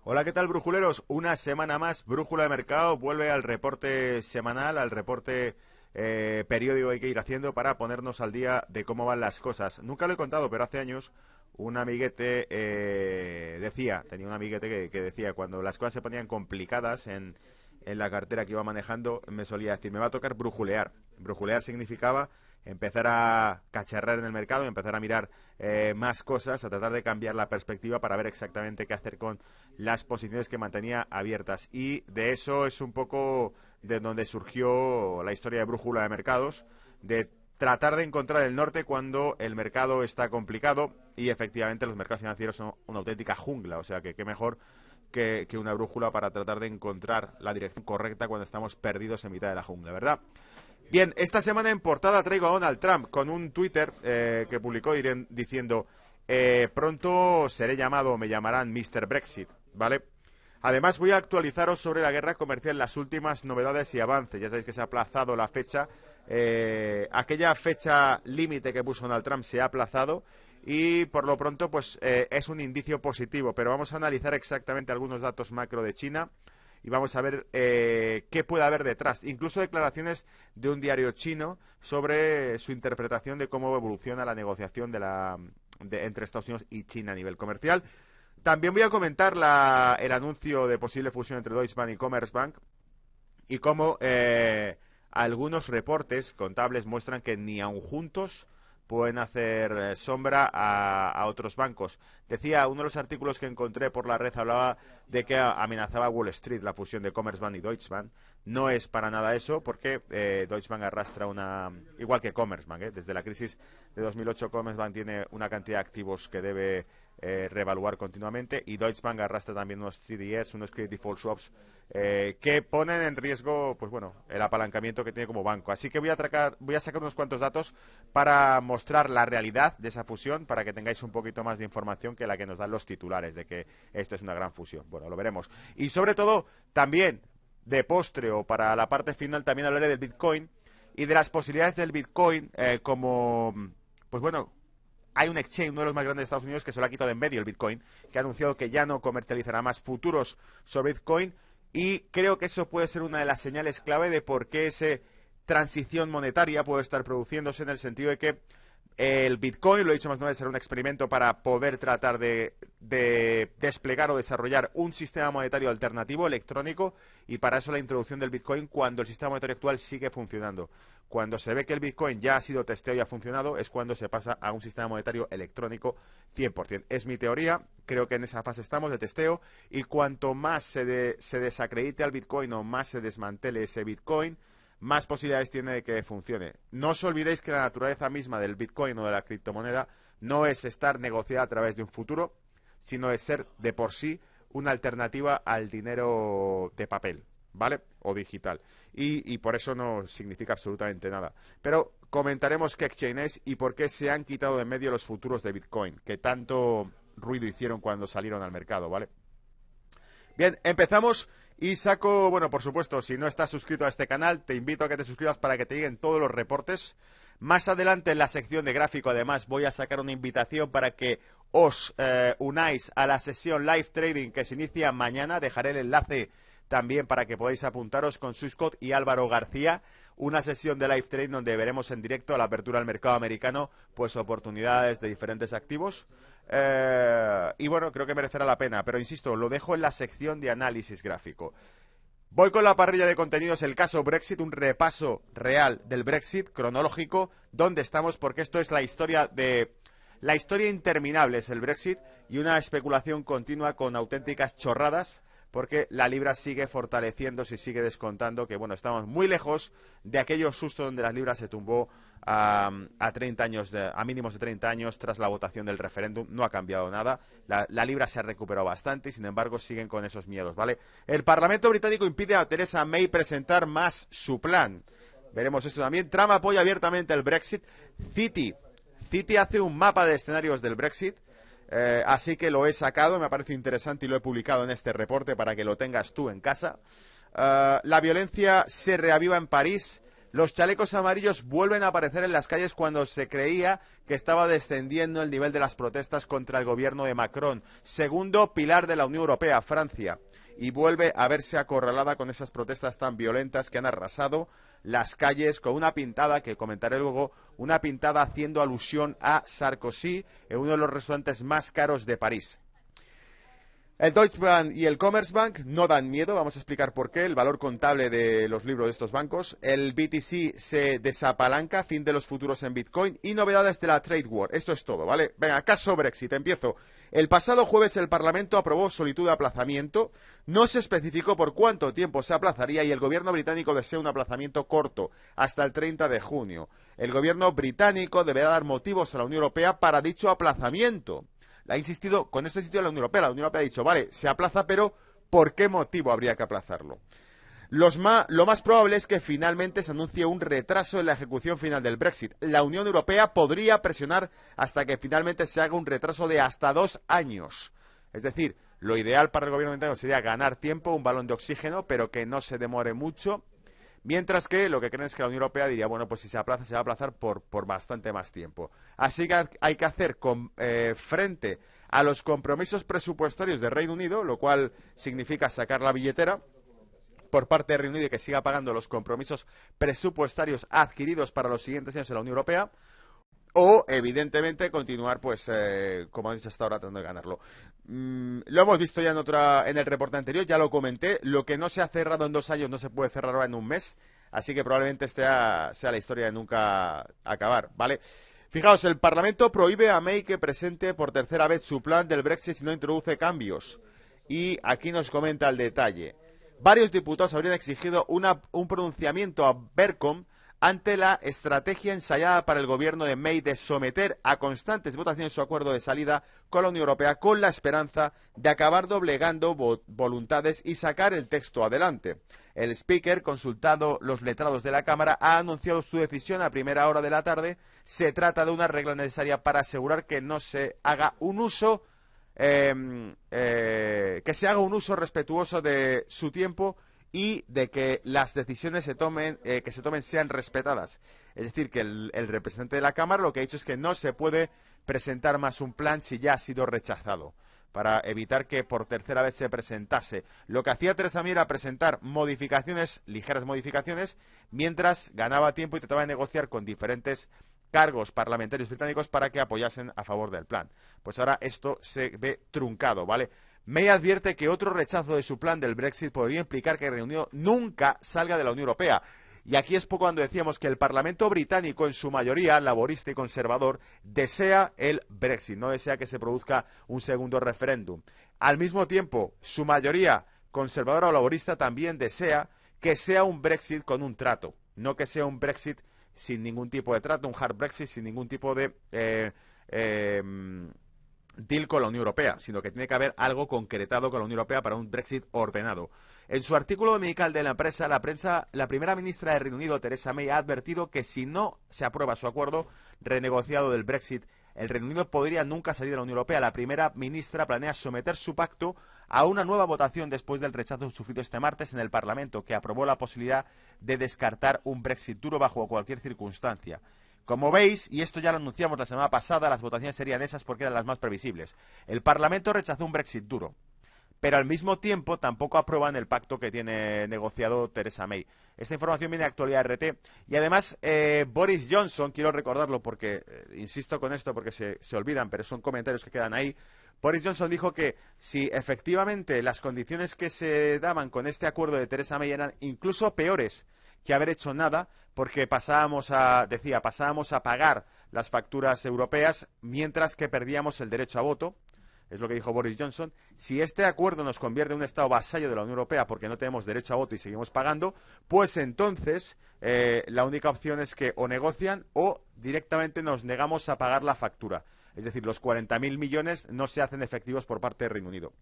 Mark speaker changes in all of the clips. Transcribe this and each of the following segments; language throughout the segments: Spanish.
Speaker 1: Hola, ¿qué tal, brujuleros? Una semana más, Brújula de Mercado vuelve al reporte semanal, al reporte periódico que hay que ir haciendo para ponernos al día de cómo van las cosas. Nunca lo he contado, pero hace años un amiguete tenía un amiguete que decía, cuando las cosas se ponían complicadas en la cartera que iba manejando, me solía decir, me va a tocar brujulear. Brujulear significaba empezar a cacharrar en el mercado, empezar a mirar más cosas, a tratar de cambiar la perspectiva para ver exactamente qué hacer con las posiciones que mantenía abiertas. Y de eso es un poco de donde surgió la historia de Brújula de Mercados, de tratar de encontrar el norte cuando el mercado está complicado y efectivamente los mercados financieros son una auténtica jungla, o sea que qué mejor que una brújula para tratar de encontrar la dirección correcta cuando estamos perdidos en mitad de la jungla, ¿verdad? Bien, esta semana en portada traigo a Donald Trump con un Twitter que publicó diciendo pronto seré llamado, me llamarán Mr. Brexit, ¿vale? Además voy a actualizaros sobre la guerra comercial, las últimas novedades y avances. Ya sabéis que se ha aplazado la fecha, aquella fecha límite que puso Donald Trump se ha aplazado y por lo pronto pues es un indicio positivo, pero vamos a analizar exactamente algunos datos macro de China y vamos a ver qué puede haber detrás. Incluso declaraciones de un diario chino sobre su interpretación de cómo evoluciona la negociación entre Estados Unidos y China a nivel comercial. También voy a comentar el anuncio de posible fusión entre Deutsche Bank y Commerzbank y cómo algunos reportes contables muestran que ni aun juntos pueden hacer sombra a otros bancos. Decía, uno de los artículos que encontré por la red hablaba de que amenazaba Wall Street la fusión de Commerzbank y Deutsche Bank. No es para nada eso, porque Deutsche Bank arrastra igual que Commerzbank, desde la crisis de 2008 Commerzbank tiene una cantidad de activos que debe reevaluar continuamente y Deutsche Bank arrastra también unos CDS, unos Credit Default Swaps que ponen en riesgo, pues bueno, el apalancamiento que tiene como banco. Así que voy a sacar unos cuantos datos para mostrar la realidad de esa fusión, para que tengáis un poquito más de información que la que nos dan los titulares de que esto es una gran fusión. Bueno, lo veremos. Y sobre todo, también de postre o para la parte final, también hablaré del Bitcoin y de las posibilidades del Bitcoin pues bueno, hay un exchange, uno de los más grandes de Estados Unidos, que se lo ha quitado en medio el Bitcoin, que ha anunciado que ya no comercializará más futuros sobre Bitcoin y creo que eso puede ser una de las señales clave de por qué esa transición monetaria puede estar produciéndose, en el sentido de que el Bitcoin, lo he dicho más de una vez, será un experimento para poder tratar de desplegar o desarrollar un sistema monetario alternativo electrónico y para eso la introducción del Bitcoin cuando el sistema monetario actual sigue funcionando. Cuando se ve que el Bitcoin ya ha sido testeado y ha funcionado es cuando se pasa a un sistema monetario electrónico 100%. Es mi teoría, creo que en esa fase estamos de testeo y cuanto más se desacredite al Bitcoin o más se desmantele ese Bitcoin, más posibilidades tiene de que funcione. No os olvidéis que la naturaleza misma del Bitcoin o de la criptomoneda no es estar negociada a través de un futuro, sino es ser de por sí una alternativa al dinero de papel, ¿vale? O digital. Y por eso no significa absolutamente nada. Pero comentaremos qué exchange es y por qué se han quitado de en medio los futuros de Bitcoin, que tanto ruido hicieron cuando salieron al mercado, ¿vale? Bien, empezamos y saco, bueno, por supuesto, si no estás suscrito a este canal, te invito a que te suscribas para que te lleguen todos los reportes. Más adelante en la sección de gráfico, además, voy a sacar una invitación para que os unáis a la sesión live trading que se inicia mañana. Dejaré el enlace también para que podáis apuntaros con Swissquote y Álvaro García. Una sesión de live trading donde veremos en directo a la apertura del mercado americano, pues oportunidades de diferentes activos. Y bueno, creo que merecerá la pena, pero insisto, lo dejo en la sección de análisis gráfico. Voy con la parrilla de contenidos, el caso Brexit, un repaso real del Brexit, cronológico, dónde estamos, porque esto es la historia interminable, es el Brexit, y una especulación continua con auténticas chorradas, porque la libra sigue fortaleciéndose y sigue descontando que, bueno, estamos muy lejos de aquellos sustos donde la libra se tumbó a 30 años, a mínimos de 30 años tras la votación del referéndum. No ha cambiado nada. La libra se ha recuperado bastante y, sin embargo, siguen con esos miedos, ¿vale? El Parlamento británico impide a Theresa May presentar más su plan. Veremos esto también. Trump apoya abiertamente el Brexit. Citi hace un mapa de escenarios del Brexit. Así que lo he sacado, me parece interesante y lo he publicado en este reporte para que lo tengas tú en casa. La violencia se reaviva en París Los chalecos amarillos vuelven a aparecer en las calles cuando se creía que estaba descendiendo el nivel de las protestas contra el gobierno de Macron, segundo pilar de la Unión Europea, Francia, y vuelve a verse acorralada con esas protestas tan violentas que han arrasado las calles con una pintada, que comentaré luego, una pintada haciendo alusión a Sarkozy en uno de los restaurantes más caros de París. El Deutsche Bank y el Commerzbank no dan miedo, vamos a explicar por qué, el valor contable de los libros de estos bancos. El BTC se desapalanca, fin de los futuros en Bitcoin y novedades de la Trade War. Esto es todo, ¿vale? Venga, caso Brexit, empiezo. El pasado jueves el Parlamento aprobó solicitud de aplazamiento, no se especificó por cuánto tiempo se aplazaría y el gobierno británico desea un aplazamiento corto, hasta el 30 de junio. El gobierno británico deberá dar motivos a la Unión Europea para dicho aplazamiento. Ha insistido, con esto ha insistido la Unión Europea. La Unión Europea ha dicho, vale, se aplaza, pero ¿por qué motivo habría que aplazarlo? Lo más probable es que finalmente se anuncie un retraso en la ejecución final del Brexit. La Unión Europea podría presionar hasta que finalmente se haga un retraso de hasta 2 años. Es decir, lo ideal para el gobierno británico sería ganar tiempo, un balón de oxígeno, pero que no se demore mucho. Mientras que lo que creen es que la Unión Europea diría, bueno, pues si se aplaza, se va a aplazar por bastante más tiempo. Así que hay que hacer frente a los compromisos presupuestarios del Reino Unido, lo cual significa sacar la billetera por parte del Reino Unido y que siga pagando los compromisos presupuestarios adquiridos para los siguientes años en la Unión Europea. O, evidentemente, continuar, pues, como han dicho hasta ahora, tratando de ganarlo. Lo hemos visto ya en el reporte anterior, ya lo comenté. Lo que no se ha cerrado en 2 años no se puede cerrar ahora en 1 mes. Así que probablemente sea la historia de nunca acabar, ¿vale? Fijaos, el Parlamento prohíbe a May que presente por tercera vez su plan del Brexit si no introduce cambios. Y aquí nos comenta el detalle. Varios diputados habrían exigido un pronunciamiento a Bercom ante la estrategia ensayada para el gobierno de May de someter a constantes votaciones su acuerdo de salida con la Unión Europea con la esperanza de acabar doblegando voluntades y sacar el texto adelante. El speaker, consultado los letrados de la Cámara, ha anunciado su decisión a primera hora de la tarde. Se trata de una regla necesaria para asegurar que no se haga un uso respetuoso de su tiempo y de que las decisiones que se tomen sean respetadas. Es decir, que el representante de la Cámara lo que ha dicho es que no se puede presentar más un plan si ya ha sido rechazado, para evitar que por tercera vez se presentase. Lo que hacía Theresa May era presentar ligeras modificaciones, mientras ganaba tiempo y trataba de negociar con diferentes cargos parlamentarios británicos para que apoyasen a favor del plan. Pues ahora esto se ve truncado, ¿vale? May advierte que otro rechazo de su plan del Brexit podría implicar que el Reino Unido nunca salga de la Unión Europea. Y aquí es poco cuando decíamos que el Parlamento británico, en su mayoría laborista y conservador, desea el Brexit, no desea que se produzca un segundo referéndum. Al mismo tiempo, su mayoría conservadora o laborista también desea que sea un Brexit con un trato, no que sea un Brexit sin ningún tipo de trato, un hard Brexit sin ningún tipo de deal con la Unión Europea, sino que tiene que haber algo concretado con la Unión Europea para un Brexit ordenado. En su artículo dominical de la prensa, la primera ministra de Reino Unido, Theresa May, ha advertido que si no se aprueba su acuerdo renegociado del Brexit, el Reino Unido podría nunca salir de la Unión Europea. La primera ministra planea someter su pacto a una nueva votación después del rechazo sufrido este martes en el Parlamento, que aprobó la posibilidad de descartar un Brexit duro bajo cualquier circunstancia. Como veis, y esto ya lo anunciamos la semana pasada, las votaciones serían esas porque eran las más previsibles. El Parlamento rechazó un Brexit duro, pero al mismo tiempo tampoco aprueban el pacto que tiene negociado Theresa May. Esta información viene de Actualidad RT. Y además, Boris Johnson, quiero recordarlo porque, insisto con esto porque se olvidan, pero son comentarios que quedan ahí. Boris Johnson dijo que si efectivamente las condiciones que se daban con este acuerdo de Theresa May eran incluso peores que haber hecho nada, porque pasábamos a pagar las facturas europeas mientras que perdíamos el derecho a voto. Es lo que dijo Boris Johnson. Si este acuerdo nos convierte en un Estado vasallo de la Unión Europea porque no tenemos derecho a voto y seguimos pagando, pues entonces la única opción es que o negocian o directamente nos negamos a pagar la factura. Es decir, los 40.000 millones no se hacen efectivos por parte del Reino Unido.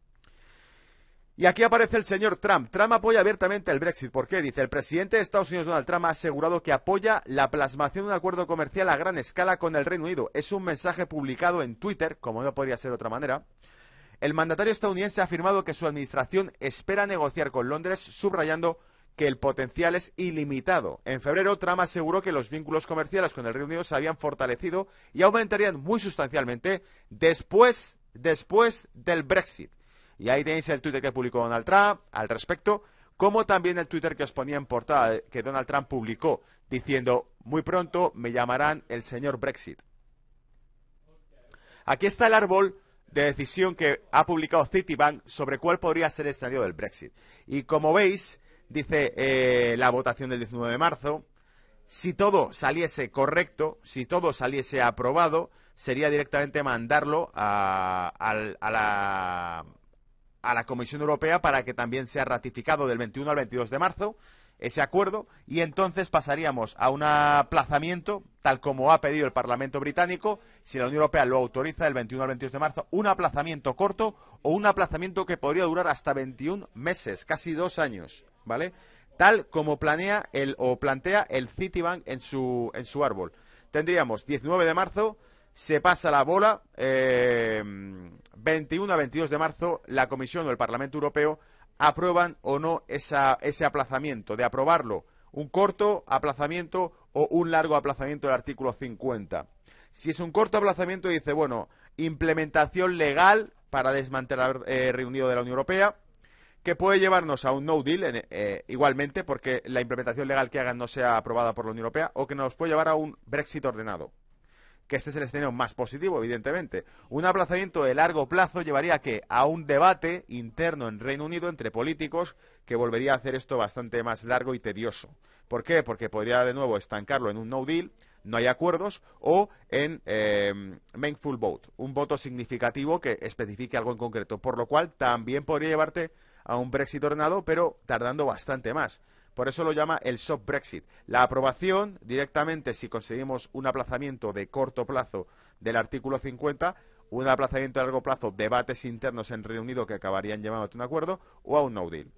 Speaker 1: Y aquí aparece el señor Trump. Trump apoya abiertamente el Brexit. ¿Por qué? Dice, el presidente de Estados Unidos, Donald Trump, ha asegurado que apoya la plasmación de un acuerdo comercial a gran escala con el Reino Unido. Es un mensaje publicado en Twitter, como no podría ser de otra manera. El mandatario estadounidense ha afirmado que su administración espera negociar con Londres, subrayando que el potencial es ilimitado. En febrero, Trump aseguró que los vínculos comerciales con el Reino Unido se habían fortalecido y aumentarían muy sustancialmente después del Brexit. Y ahí tenéis el Twitter que publicó Donald Trump al respecto, como también el Twitter que os ponía en portada que Donald Trump publicó, diciendo, muy pronto me llamarán el señor Brexit. Aquí está el árbol de decisión que ha publicado Citibank sobre cuál podría ser el escenario del Brexit. Y como veis, dice la votación del 19 de marzo, si todo saliese correcto, si todo saliese aprobado, sería directamente mandarlo a la Comisión Europea para que también sea ratificado del 21 al 22 de marzo ese acuerdo, y entonces pasaríamos a un aplazamiento, tal como ha pedido el Parlamento británico, si la Unión Europea lo autoriza del 21 al 22 de marzo, un aplazamiento corto o un aplazamiento que podría durar hasta 21 meses, casi 2 años, ¿vale? Tal como plantea el Citibank en su árbol. Tendríamos 19 de marzo, se pasa la bola, 21 a 22 de marzo, la Comisión o el Parlamento Europeo aprueban o no ese aplazamiento, de aprobarlo, un corto aplazamiento o un largo aplazamiento del artículo 50. Si es un corto aplazamiento, dice, bueno, implementación legal para desmantelar Reino Unido de la Unión Europea, que puede llevarnos a un no deal, igualmente, porque la implementación legal que hagan no sea aprobada por la Unión Europea, o que nos puede llevar a un Brexit ordenado, que este es el escenario más positivo, evidentemente. Un aplazamiento de largo plazo llevaría a un debate interno en Reino Unido entre políticos que volvería a hacer esto bastante más largo y tedioso. ¿Por qué? Porque podría de nuevo estancarlo en un no deal, no hay acuerdos, o en meaningful vote, un voto significativo que especifique algo en concreto, por lo cual también podría llevarte a un Brexit ordenado, pero tardando bastante más. Por eso lo llama el soft Brexit. La aprobación directamente, si conseguimos un aplazamiento de corto plazo del artículo 50, un aplazamiento de largo plazo, debates internos en Reino Unido que acabarían llevándote a un acuerdo, o a un no deal.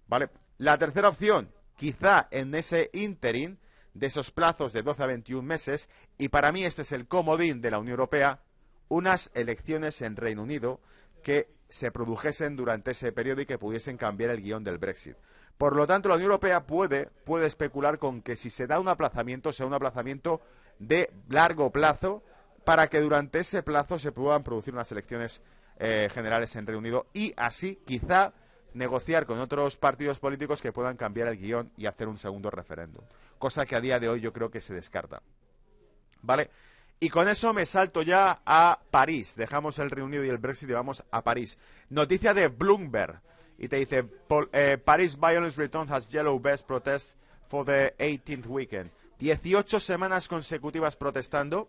Speaker 1: ¿Vale? La tercera opción, quizá en ese interim de esos plazos de 12 a 21 meses, y para mí este es el comodín de la Unión Europea, unas elecciones en Reino Unido que se produjesen durante ese periodo y que pudiesen cambiar el guión del Brexit. Por lo tanto, la Unión Europea puede especular con que si se da un aplazamiento, sea un aplazamiento de largo plazo, para que durante ese plazo se puedan producir unas elecciones generales en Reino Unido y así quizá negociar con otros partidos políticos que puedan cambiar el guión y hacer un segundo referéndum. Cosa que a día de hoy yo creo que se descarta. ¿Vale? Y con eso me salto ya a París. Dejamos el Reino Unido y el Brexit y vamos a París. Noticia de Bloomberg. Y te dice, Paris violence returns as yellow vest protest for the 18th weekend. 18 semanas consecutivas protestando.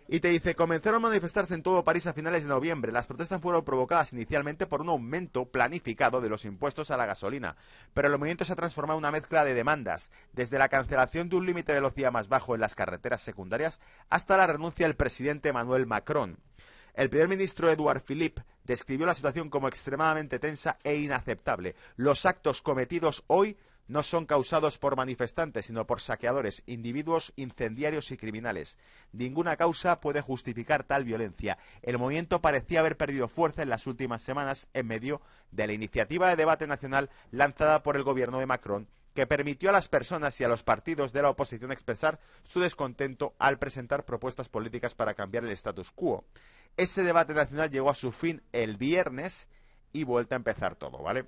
Speaker 1: Y te dice, comenzaron a manifestarse en todo París a finales de noviembre. Las protestas fueron provocadas inicialmente por un aumento planificado de los impuestos a la gasolina. Pero el movimiento se ha transformado en una mezcla de demandas, desde la cancelación de un límite de velocidad más bajo en las carreteras secundarias hasta la renuncia del presidente Emmanuel Macron. El primer ministro Edouard Philippe describió la situación como extremadamente tensa e inaceptable. Los actos cometidos hoy no son causados por manifestantes, sino por saqueadores, individuos incendiarios y criminales. Ninguna causa puede justificar tal violencia. El movimiento parecía haber perdido fuerza en las últimas semanas en medio de la iniciativa de debate nacional lanzada por el gobierno de Macron, que permitió a las personas y a los partidos de la oposición expresar su descontento al presentar propuestas políticas para cambiar el status quo. Ese debate nacional llegó a su fin el viernes y vuelta a empezar todo, ¿vale?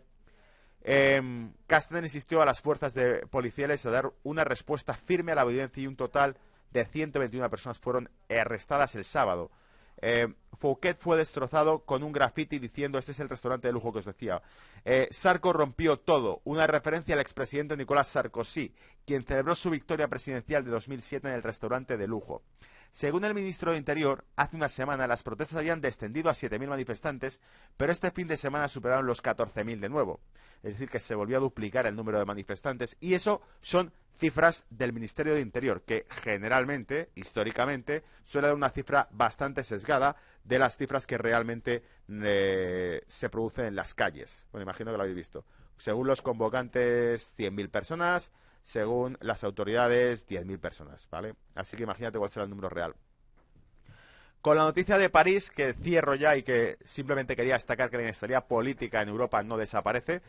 Speaker 1: Castaner insistió a las fuerzas policiales a dar una respuesta firme a la violencia y un total de 121 personas fueron arrestadas el sábado. Fouquet fue destrozado con un graffiti diciendo este es el restaurante de lujo que os decía. Sarko rompió todo, una referencia al expresidente Nicolas Sarkozy, quien celebró su victoria presidencial de 2007 en el restaurante de lujo. Según el ministro de Interior, hace una semana las protestas habían descendido a 7.000 manifestantes, pero este fin de semana superaron los 14.000 de nuevo. Es decir, que se volvió a duplicar el número de manifestantes, y eso son cifras del Ministerio de Interior, que generalmente, históricamente, suele dar una cifra bastante sesgada de las cifras que realmente se producen en las calles. Bueno, imagino que lo habéis visto. Según los convocantes, 100.000 personas. Según las autoridades, 10.000 personas, ¿vale? Así que imagínate cuál será el número real. Con la noticia de París, que cierro ya y que simplemente quería destacar que la inestabilidad política en Europa no desaparece,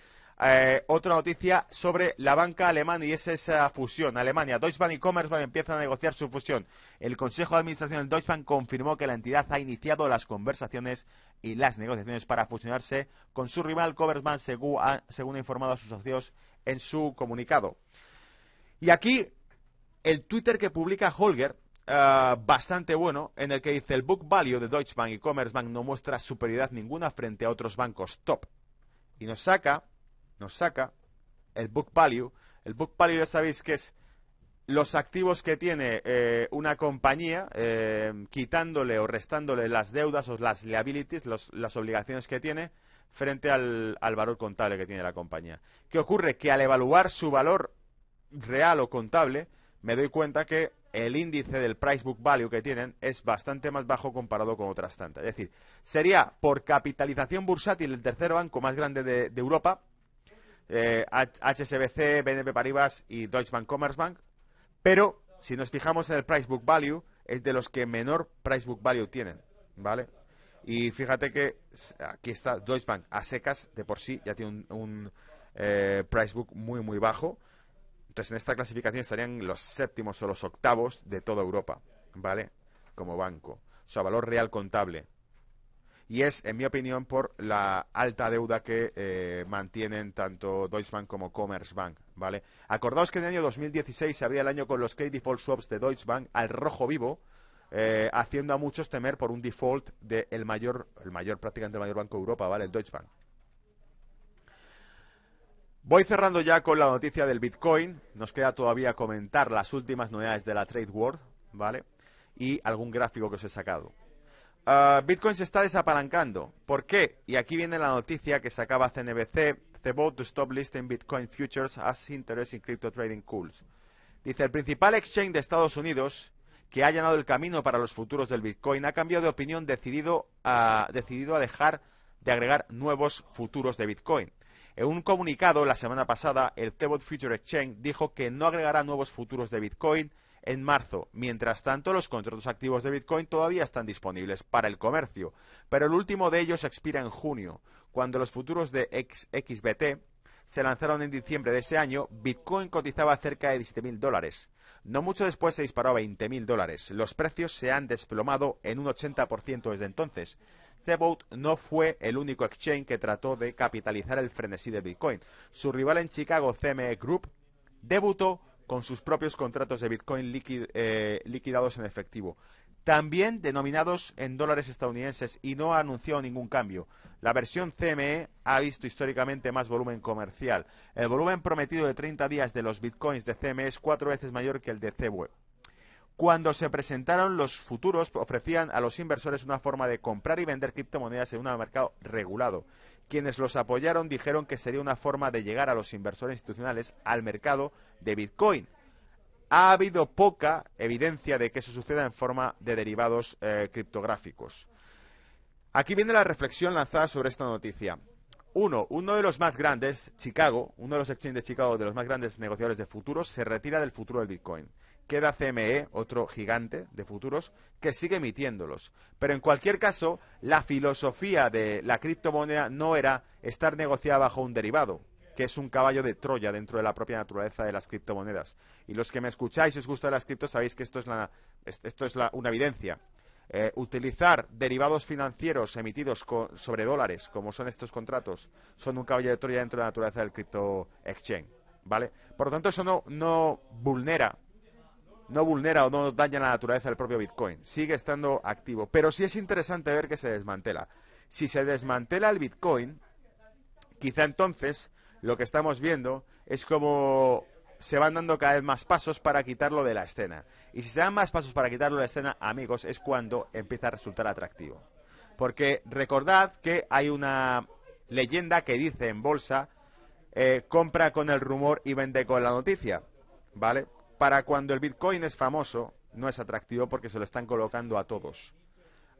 Speaker 1: Otra noticia sobre la banca alemana y es esa fusión. Alemania, Deutsche Bank y Commerzbank empiezan a negociar su fusión. El Consejo de Administración del Deutsche Bank confirmó que la entidad ha iniciado las conversaciones y las negociaciones para fusionarse con su rival Commerzbank, según ha informado a sus socios en su comunicado. Y aquí el Twitter que publica Holger, bastante bueno, en el que dice: el book value de Deutsche Bank y Commerzbank no muestra superioridad ninguna frente a otros bancos top. Y nos saca el book value. El book value ya sabéis que es los activos que tiene una compañía, quitándole o restándole las deudas o las liabilities, las obligaciones que tiene frente al valor contable que tiene la compañía. ¿Qué ocurre? Que al evaluar su valor real o contable, me doy cuenta que el índice del price book value que tienen es bastante más bajo comparado con otras tantas. Es decir, sería por capitalización bursátil el tercer banco más grande de Europa, HSBC, BNP Paribas y Deutsche Bank, Commerzbank, pero si nos fijamos en el price book value, es de los que menor price book value tienen, ¿vale? Y fíjate que aquí está Deutsche Bank a secas, de por sí ya tiene un price book muy muy bajo. Entonces en esta clasificación estarían los séptimos o los octavos de toda Europa, ¿vale? Como banco, o sea, valor real contable. Y es, en mi opinión, por la alta deuda que mantienen tanto Deutsche Bank como Commerzbank, ¿vale? Acordaos que en el año 2016 se abría el año con los credit default swaps de Deutsche Bank al rojo vivo, haciendo a muchos temer por un default de prácticamente el mayor banco de Europa, ¿vale? El Deutsche Bank. Voy cerrando ya con la noticia del Bitcoin. Nos queda todavía comentar las últimas novedades de la Trade World, ¿vale? Y algún gráfico que os he sacado. Bitcoin se está desapalancando. ¿Por qué? Y aquí viene la noticia que sacaba CNBC. The vote to stop listing Bitcoin futures has interest in crypto trading pools. Dice: el principal exchange de Estados Unidos, que ha allanado el camino para los futuros del Bitcoin, ha cambiado de opinión, decidido a dejar de agregar nuevos futuros de Bitcoin. En un comunicado la semana pasada, el Cboe Future Exchange dijo que no agregará nuevos futuros de Bitcoin en marzo. Mientras tanto, los contratos activos de Bitcoin todavía están disponibles para el comercio, pero el último de ellos expira en junio. Cuando los futuros de XBT se lanzaron en diciembre de ese año, Bitcoin cotizaba cerca de $17.000. No mucho después se disparó a $20.000. Los precios se han desplomado en un 80% desde entonces. Cboe no fue el único exchange que trató de capitalizar el frenesí de Bitcoin. Su rival en Chicago, CME Group, debutó con sus propios contratos de Bitcoin liquidados en efectivo, también denominados en dólares estadounidenses, y no ha anunciado ningún cambio. La versión CME ha visto históricamente más volumen comercial. El volumen prometido de 30 días de los Bitcoins de CME es 4 veces mayor que el de Cboe. Cuando se presentaron, los futuros ofrecían a los inversores una forma de comprar y vender criptomonedas en un mercado regulado. Quienes los apoyaron dijeron que sería una forma de llegar a los inversores institucionales al mercado de Bitcoin. Ha habido poca evidencia de que eso suceda en forma de derivados criptográficos. Aquí viene la reflexión lanzada sobre esta noticia. Uno de los más grandes, Chicago, uno de los exchanges de Chicago, de los más grandes negociadores de futuros, se retira del futuro del Bitcoin. Queda CME, otro gigante de futuros, que sigue emitiéndolos. Pero en cualquier caso, la filosofía de la criptomoneda no era estar negociada bajo un derivado, que es un caballo de Troya dentro de la propia naturaleza de las criptomonedas. Y los que me escucháis y os gusta las criptos sabéis que esto es una evidencia. Utilizar derivados financieros emitidos sobre dólares, como son estos contratos, son un caballo de Troya dentro de la naturaleza del crypto exchange, ¿vale? Por lo tanto, eso no vulnera o no daña la naturaleza del propio Bitcoin. Sigue estando activo, pero sí es interesante ver que se desmantela. Si se desmantela el Bitcoin, quizá entonces lo que estamos viendo es como se van dando cada vez más pasos para quitarlo de la escena. Y si se dan más pasos para quitarlo de la escena, amigos, es cuando empieza a resultar atractivo. Porque recordad que hay una leyenda que dice en bolsa, compra con el rumor y vende con la noticia, ¿vale? Para cuando el Bitcoin es famoso, no es atractivo porque se lo están colocando a todos,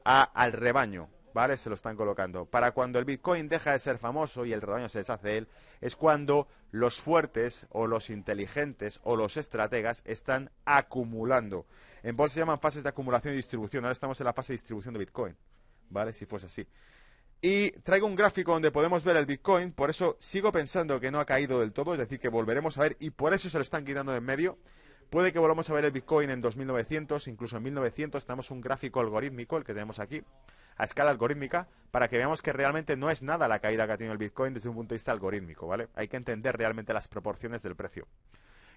Speaker 1: al rebaño, ¿vale? Se lo están colocando. Para cuando el Bitcoin deja de ser famoso y el rebaño se deshace de él, es cuando los fuertes o los inteligentes o los estrategas están acumulando. En bolsa se llaman fases de acumulación y distribución. Ahora estamos en la fase de distribución de Bitcoin, ¿vale? Si fuese así. Y traigo un gráfico donde podemos ver el Bitcoin, por eso sigo pensando que no ha caído del todo, es decir, que volveremos a ver, y por eso se lo están quitando de en medio. Puede que volvamos a ver el Bitcoin en 2900, incluso en 1900. Tenemos un gráfico algorítmico, el que tenemos aquí, a escala algorítmica, para que veamos que realmente no es nada la caída que ha tenido el Bitcoin desde un punto de vista algorítmico, ¿vale? Hay que entender realmente las proporciones del precio.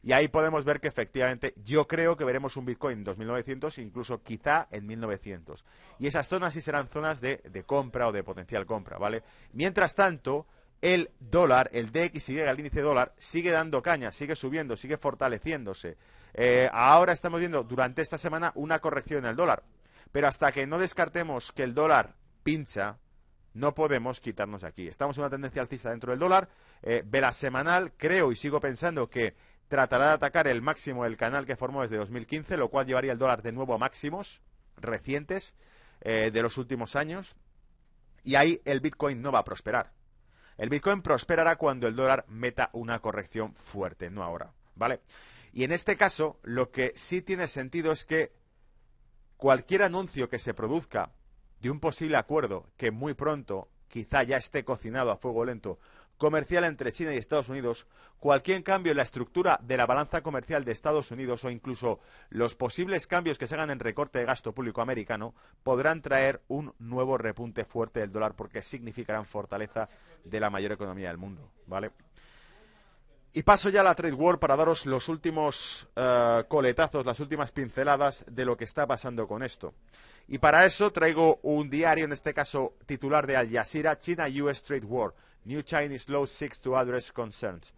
Speaker 1: Y ahí podemos ver que efectivamente yo creo que veremos un Bitcoin en 2900, incluso quizá en 1900. Y esas zonas sí serán zonas de compra o de potencial compra, ¿vale? Mientras tanto, el dólar, el DXY, el índice dólar, sigue dando caña, sigue subiendo, sigue fortaleciéndose. Ahora estamos viendo durante esta semana una corrección en el dólar. Pero hasta que no descartemos que el dólar pincha, no podemos quitarnos aquí. Estamos en una tendencia alcista dentro del dólar. Vela semanal, creo y sigo pensando que tratará de atacar el máximo del canal que formó desde 2015, lo cual llevaría el dólar de nuevo a máximos recientes de los últimos años. Y ahí el Bitcoin no va a prosperar. El Bitcoin prosperará cuando el dólar meta una corrección fuerte, no ahora, ¿vale? Y en este caso, lo que sí tiene sentido es que cualquier anuncio que se produzca de un posible acuerdo que muy pronto quizá ya esté cocinado a fuego lento, comercial entre China y Estados Unidos, cualquier cambio en la estructura de la balanza comercial de Estados Unidos o incluso los posibles cambios que se hagan en recorte de gasto público americano podrán traer un nuevo repunte fuerte del dólar porque significarán fortaleza de la mayor economía del mundo, ¿vale? Y paso ya a la Trade War para daros los últimos coletazos, las últimas pinceladas de lo que está pasando con esto. Y para eso traigo un diario, en este caso titular de Al Jazeera, China-US Trade War. New Chinese Law seeks to address concerns.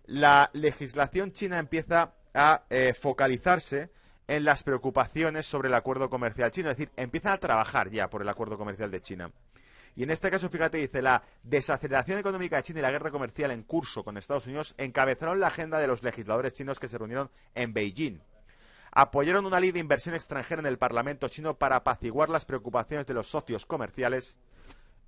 Speaker 1: La legislación china empieza a focalizarse en las preocupaciones sobre el acuerdo comercial chino, es decir, empiezan a trabajar ya por el acuerdo comercial de China. Y en este caso, fíjate, dice, la desaceleración económica de China y la guerra comercial en curso con Estados Unidos encabezaron la agenda de los legisladores chinos que se reunieron en Beijing. Apoyaron una ley de inversión extranjera en el Parlamento chino para apaciguar las preocupaciones de los socios comerciales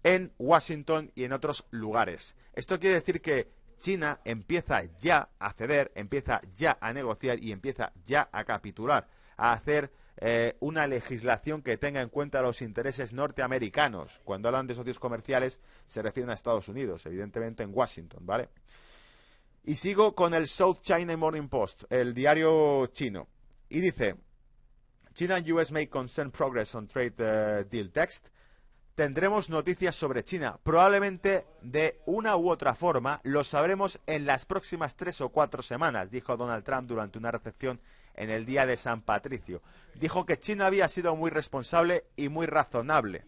Speaker 1: en Washington y en otros lugares. Esto quiere decir que China empieza ya a ceder, empieza ya a negociar y empieza ya a capitular, a hacer una legislación que tenga en cuenta los intereses norteamericanos. Cuando hablan de socios comerciales se refieren a Estados Unidos, evidentemente en Washington, ¿vale? Y sigo con el South China Morning Post, el diario chino, y dice: China and US make concern progress on trade deal text. Tendremos noticias sobre China. Probablemente de una u otra forma lo sabremos en las próximas 3 o 4 semanas, dijo Donald Trump durante una recepción en el Día de San Patricio. Dijo que China había sido muy responsable y muy razonable.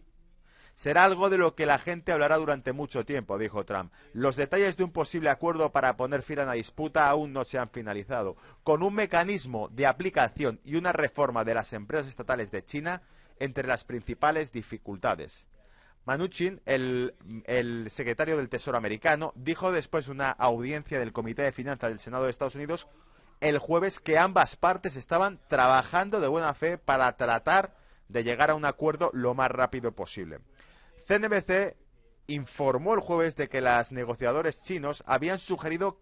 Speaker 1: Será algo de lo que la gente hablará durante mucho tiempo, dijo Trump. Los detalles de un posible acuerdo para poner fin a la disputa aún no se han finalizado. Con un mecanismo de aplicación y una reforma de las empresas estatales de China entre las principales dificultades. Mnuchin, el secretario del Tesoro americano, dijo después de una audiencia del Comité de Finanzas del Senado de Estados Unidos el jueves que ambas partes estaban trabajando de buena fe para tratar de llegar a un acuerdo lo más rápido posible. CNBC informó el jueves de que los negociadores chinos habían sugerido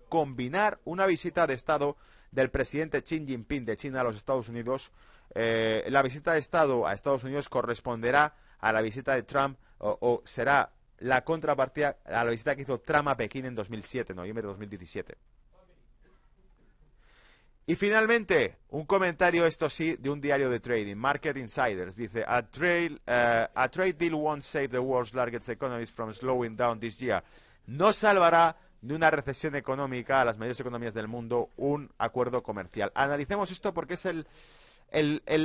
Speaker 1: combinar una visita de Estado del presidente Xi Jinping de China a los Estados Unidos. La visita de Estado a Estados Unidos corresponderá a la visita de Trump o será la contrapartida a la visita que hizo Trump a Pekín en 2007, noviembre de 2017. Y finalmente, un comentario, esto sí, de un diario de trading, Market Insiders. Dice, a trade deal won't save the world's largest economies from slowing down this year. No salvará de una recesión económica a las mayores economías del mundo un acuerdo comercial. Analicemos esto porque es el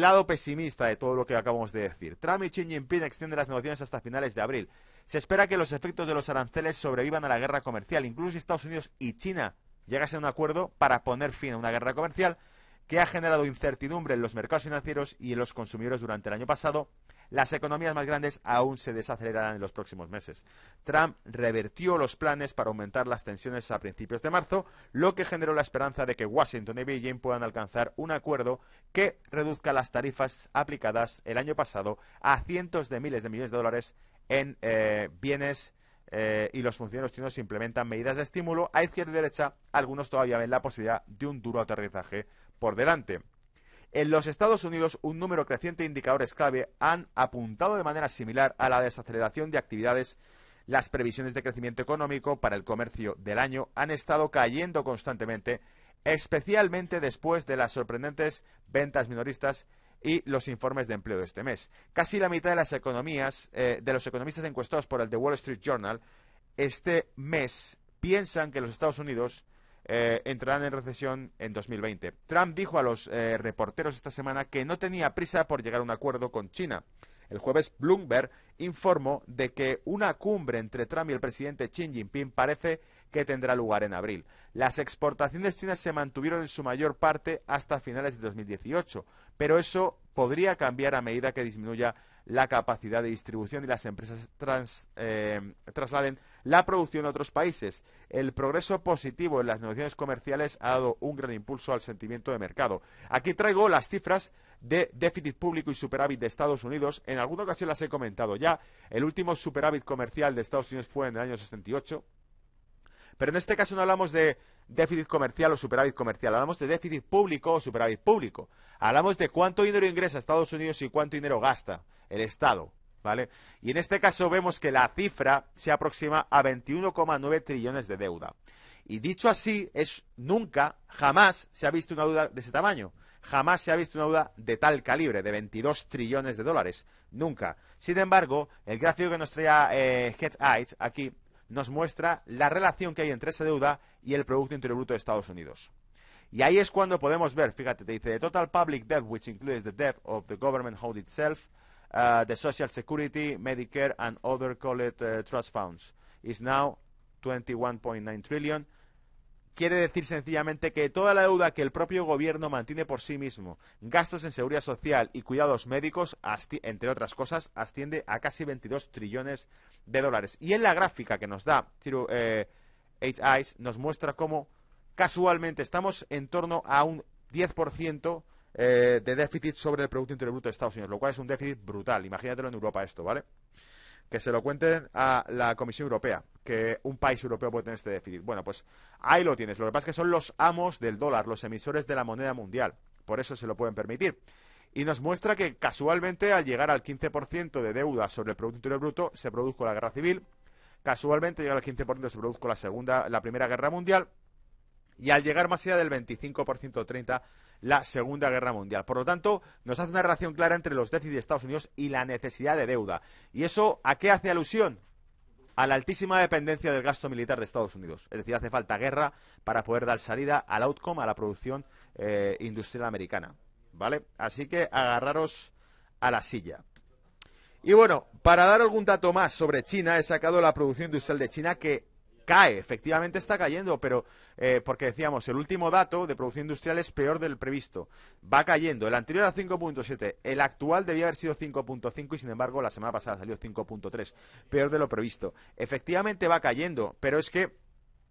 Speaker 1: lado pesimista de todo lo que acabamos de decir. Trump y Xi Jinping extienden las negociaciones hasta finales de abril. Se espera que los efectos de los aranceles sobrevivan a la guerra comercial, incluso si Estados Unidos y China llegasen a un acuerdo para poner fin a una guerra comercial que ha generado incertidumbre en los mercados financieros y en los consumidores durante el año pasado. Las economías más grandes aún se desacelerarán en los próximos meses. Trump revertió los planes para aumentar las tensiones a principios de marzo, lo que generó la esperanza de que Washington y Beijing puedan alcanzar un acuerdo que reduzca las tarifas aplicadas el año pasado a cientos de miles de millones de dólares en bienes y los funcionarios chinos implementan medidas de estímulo. A izquierda y derecha, algunos todavía ven la posibilidad de un duro aterrizaje por delante. En los Estados Unidos, un número creciente de indicadores clave han apuntado de manera similar a la desaceleración de actividades. Las previsiones de crecimiento económico para el comercio del año han estado cayendo constantemente, especialmente después de las sorprendentes ventas minoristas y los informes de empleo de este mes. Casi la mitad de las economías, de los economistas encuestados por el The Wall Street Journal, este mes piensan que los Estados Unidos entrarán en recesión en 2020. Trump dijo a los reporteros esta semana que no tenía prisa por llegar a un acuerdo con China. El jueves, Bloomberg informó de que una cumbre entre Trump y el presidente Xi Jinping parece que tendrá lugar en abril. Las exportaciones chinas se mantuvieron en su mayor parte hasta finales de 2018, pero eso podría cambiar a medida que disminuya la capacidad de distribución y las empresas trasladen la producción a otros países. El progreso positivo en las negociaciones comerciales ha dado un gran impulso al sentimiento de mercado. Aquí traigo las cifras de déficit público y superávit de Estados Unidos. En alguna ocasión las he comentado ya. El último superávit comercial de Estados Unidos fue en el año 68. Pero en este caso no hablamos de déficit comercial o superávit comercial, hablamos de déficit público o superávit público. Hablamos de cuánto dinero ingresa Estados Unidos y cuánto dinero gasta el Estado, ¿vale? Y en este caso vemos que la cifra se aproxima a 21,9 trillones de deuda. Y dicho así, nunca, jamás se ha visto una deuda de ese tamaño. Jamás se ha visto una deuda de tal calibre, de 22 trillones de dólares. Nunca. Sin embargo, el gráfico que nos traía Hedge aquí nos muestra la relación que hay entre esa deuda y el Producto Interior Bruto de Estados Unidos. Y ahí es cuando podemos ver, fíjate, te dice, the total public debt, which includes the debt of the government hold itself, the Social Security, Medicare, and other called trust funds, is now 21.9 trillion. Quiere decir sencillamente que toda la deuda que el propio gobierno mantiene por sí mismo, gastos en seguridad social y cuidados médicos, entre otras cosas, asciende a casi 22 trillones de dólares. Y en la gráfica que nos da H. nos muestra cómo casualmente estamos en torno a un 10% de déficit sobre el Producto Interior Bruto de Estados Unidos, lo cual es un déficit brutal. Imagínatelo en Europa esto, ¿vale? Que se lo cuenten a la Comisión Europea, que un país europeo puede tener este déficit. Bueno, pues ahí lo tienes. Lo que pasa es que son los amos del dólar, los emisores de la moneda mundial. Por eso se lo pueden permitir. Y nos muestra que casualmente al llegar al 15% de deuda sobre el Producto Interior Bruto se produjo la Guerra Civil. Casualmente llegar al 15% se produjo la Primera Guerra Mundial. Y al llegar más allá del 25% o 30%, la Segunda Guerra Mundial. Por lo tanto, nos hace una relación clara entre los déficits de Estados Unidos y la necesidad de deuda. ¿Y eso a qué hace alusión? A la altísima dependencia del gasto militar de Estados Unidos. Es decir, hace falta guerra para poder dar salida al outcome, a la producción industrial americana. ¿Vale? Así que agarraros a la silla. Y bueno, para dar algún dato más sobre China, he sacado la producción industrial de China que cae, efectivamente está cayendo, pero porque decíamos, el último dato de producción industrial es peor del previsto. Va cayendo. El anterior era 5.7, el actual debía haber sido 5.5 y sin embargo la semana pasada salió 5.3, peor de lo previsto. Efectivamente va cayendo, pero es que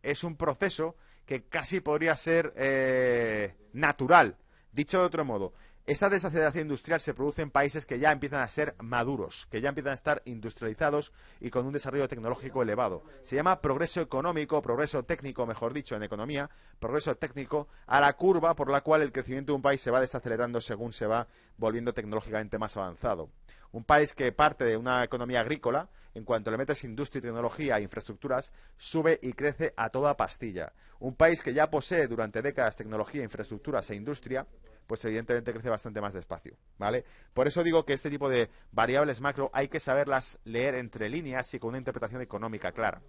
Speaker 1: es un proceso que casi podría ser natural. Dicho de otro modo, esa desaceleración industrial se produce en países que ya empiezan a ser maduros, que ya empiezan a estar industrializados y con un desarrollo tecnológico elevado. Se llama progreso económico, progreso técnico, mejor dicho, en economía, progreso técnico, a la curva por la cual el crecimiento de un país se va desacelerando según se va volviendo tecnológicamente más avanzado. Un país que parte de una economía agrícola, en cuanto le metes industria, tecnología e infraestructuras, sube y crece a toda pastilla. Un país que ya posee durante décadas tecnología, infraestructuras e industria, pues evidentemente crece bastante más despacio, ¿vale? Por eso digo que este tipo de variables macro hay que saberlas leer entre líneas y con una interpretación económica clara.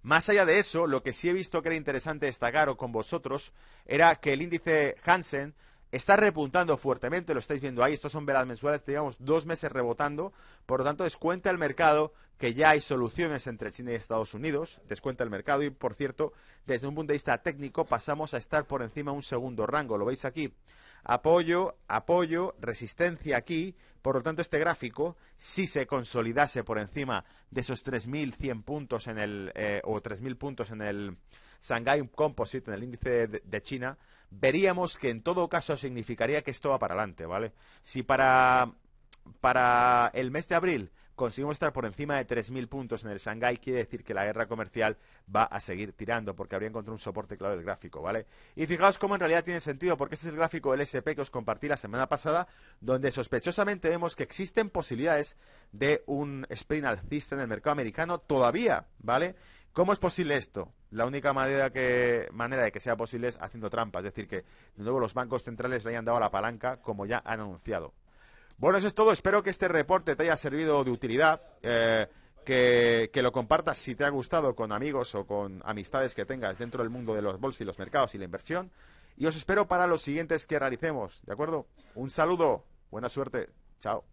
Speaker 1: Más allá de eso, lo que sí he visto que era interesante destacar con vosotros era que el índice Hansen está repuntando fuertemente, lo estáis viendo ahí, estos son velas mensuales, teníamos 2 meses rebotando, por lo tanto descuenta el mercado que ya hay soluciones entre China y Estados Unidos, descuenta el mercado y, por cierto, desde un punto de vista técnico pasamos a estar por encima de un segundo rango, lo veis aquí, apoyo, apoyo, resistencia aquí, por lo tanto este gráfico, si se consolidase por encima de esos 3.100 puntos o 3.000 puntos en el Shanghai Composite, en el índice de China, veríamos que en todo caso significaría que esto va para adelante, ¿vale? Si para el mes de abril conseguimos estar por encima de 3.000 puntos en el Shanghái, quiere decir que la guerra comercial va a seguir tirando, porque habría encontrado un soporte claro del gráfico, ¿vale? Y fijaos cómo en realidad tiene sentido, porque este es el gráfico del SP que os compartí la semana pasada, donde sospechosamente vemos que existen posibilidades de un sprint alcista en el mercado americano todavía, ¿vale? ¿Cómo es posible esto? La única manera de que sea posible es haciendo trampas, es decir, que de nuevo los bancos centrales le hayan dado la palanca, como ya han anunciado. Bueno, eso es todo. Espero que este reporte te haya servido de utilidad, que lo compartas si te ha gustado con amigos o con amistades que tengas dentro del mundo de los bolsos y los mercados y la inversión. Y os espero para los siguientes que realicemos, ¿de acuerdo? Un saludo, buena suerte, chao.